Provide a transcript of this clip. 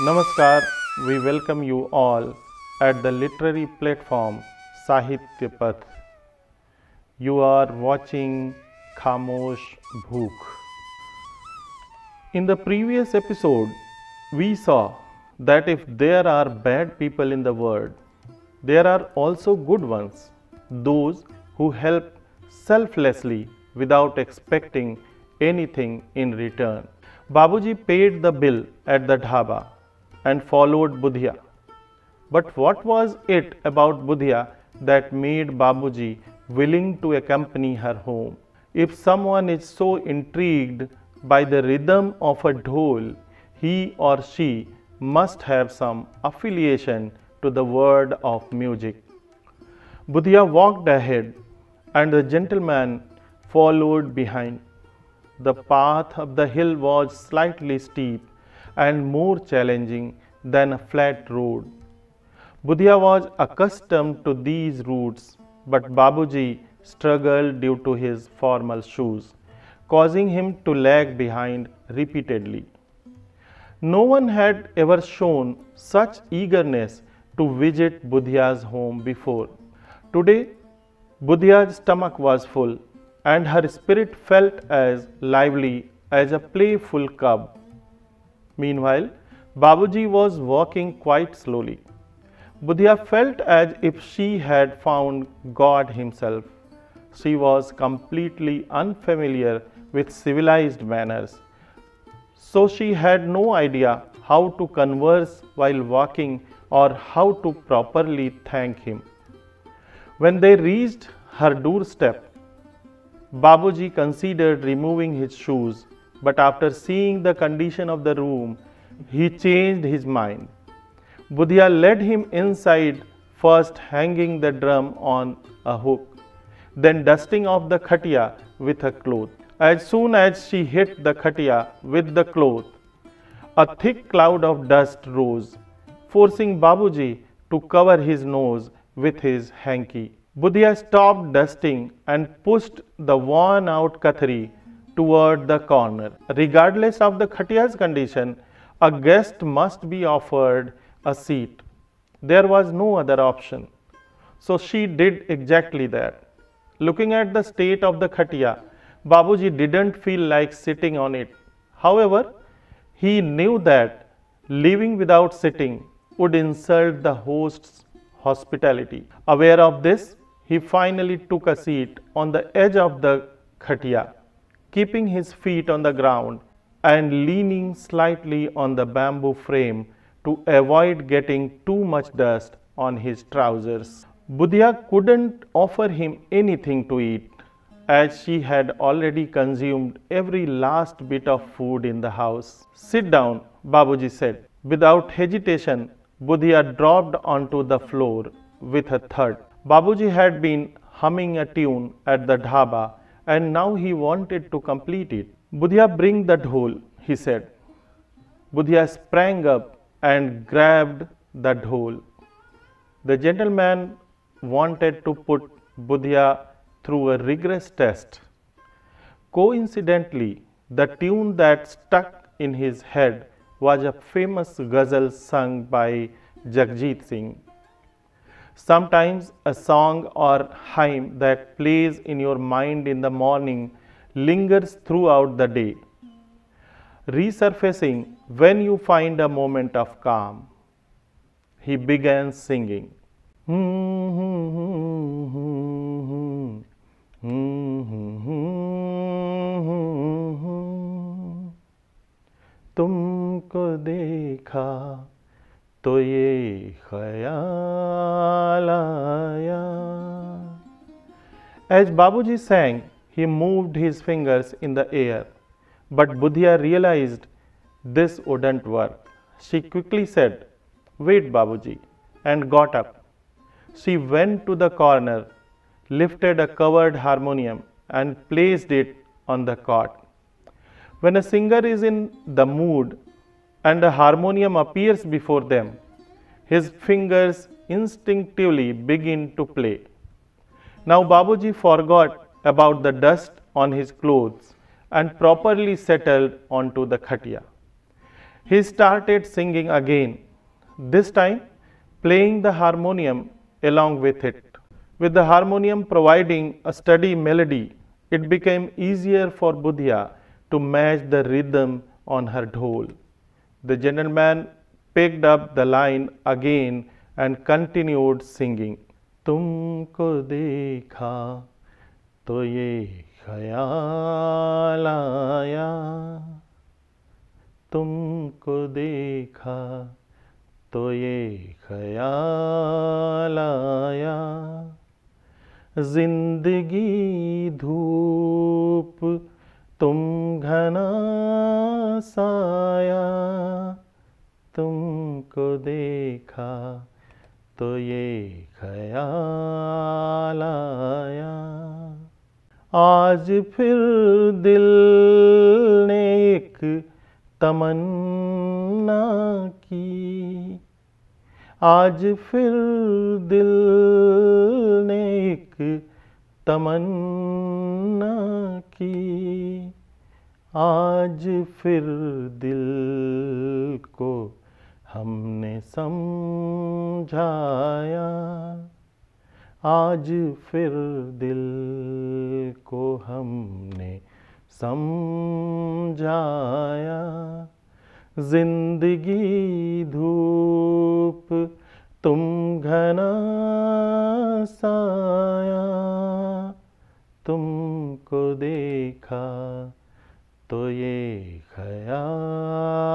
Namaskar, we welcome you all at the literary platform Sahityapath. You are watching KHAMOSH Bhookh. In the previous episode, we saw that if there are bad people in the world, there are also good ones, those who help selflessly without expecting anything in return. Babuji paid the bill at the dhaba and followed Buddhiya. But what was it about Buddhiya that made Babuji willing to accompany her home? If someone is so intrigued by the rhythm of a dhol, he or she must have some affiliation to the world of music. Buddhiya walked ahead and the gentleman followed behind. The path up the hill was slightly steep and more challenging than a flat road. Buddhiya was accustomed to these routes, but Babuji struggled due to his formal shoes, causing him to lag behind repeatedly. No one had ever shown such eagerness to visit Buddhiya's home before. Today, Buddhiya's stomach was full and her spirit felt as lively as a playful cub. Meanwhile, Babuji was walking quite slowly. Buddhiya felt as if she had found God himself. She was completely unfamiliar with civilized manners, so she had no idea how to converse while walking or how to properly thank him. When they reached her doorstep, Babuji considered removing his shoes, but after seeing the condition of the room, he changed his mind. Buddhiya led him inside, first hanging the drum on a hook, then dusting off the khatiya with a cloth. As soon as she hit the khatiya with the cloth, a thick cloud of dust rose, forcing Babuji to cover his nose with his hanky. Buddhiya stopped dusting and pushed the worn-out kathri toward the corner. Regardless of the khatiya's condition, a guest must be offered a seat. There was no other option. So she did exactly that. Looking at the state of the khatiya, Babuji didn't feel like sitting on it. However, he knew that leaving without sitting would insult the host's hospitality. Aware of this, he finally took a seat on the edge of the khatiya, keeping his feet on the ground and leaning slightly on the bamboo frame to avoid getting too much dust on his trousers. Buddhiya couldn't offer him anything to eat, as she had already consumed every last bit of food in the house. "Sit down," Babuji said. Without hesitation, Buddhiya dropped onto the floor with a thud. Babuji had been humming a tune at the dhaba and now he wanted to complete it. "Buddhiya, bring the dhol," he said. Buddhiya sprang up and grabbed the dhol. The gentleman wanted to put Buddhiya through a rigorous test. Coincidentally, the tune that stuck in his head was a famous ghazal sung by Jagjit Singh. Sometimes a song or hymn that plays in your mind in the morning lingers throughout the day, resurfacing when you find a moment of calm. He began singing. तुमको देखा तो ये ख्याल आया. As Babuji sang, he moved his fingers in the air, but Buddhiya realized this wouldn't work. She quickly said, "Wait, Babuji," and got up. She went to the corner, lifted a covered harmonium and placed it on the cot. When a singer is in the mood and a harmonium appears before them, his fingers instinctively begin to play. Now Babuji forgot about the dust on his clothes and properly settled onto the khatiya. He started singing again, this time playing the harmonium along with it. With the harmonium providing a steady melody, it became easier for Buddhiya to match the rhythm on her dhol. The gentleman picked up the line again and continued singing. तुमको देखा तो ये ख्याल आया, तुमको देखा तो ये ख्याल आया, जिंदगी धूप तुम घना साया, तुमको देखा तो ये ख्याल आया। आज फिर दिल ने एक तमन्ना की, आज फिर दिल ने एक तमन्ना की, आज फिर दिल को हमने समझाया, आज फिर दिल को हमने समझाया, जिंदगी धूप तुम घना साया, तुमको देखा तो ये ख्याल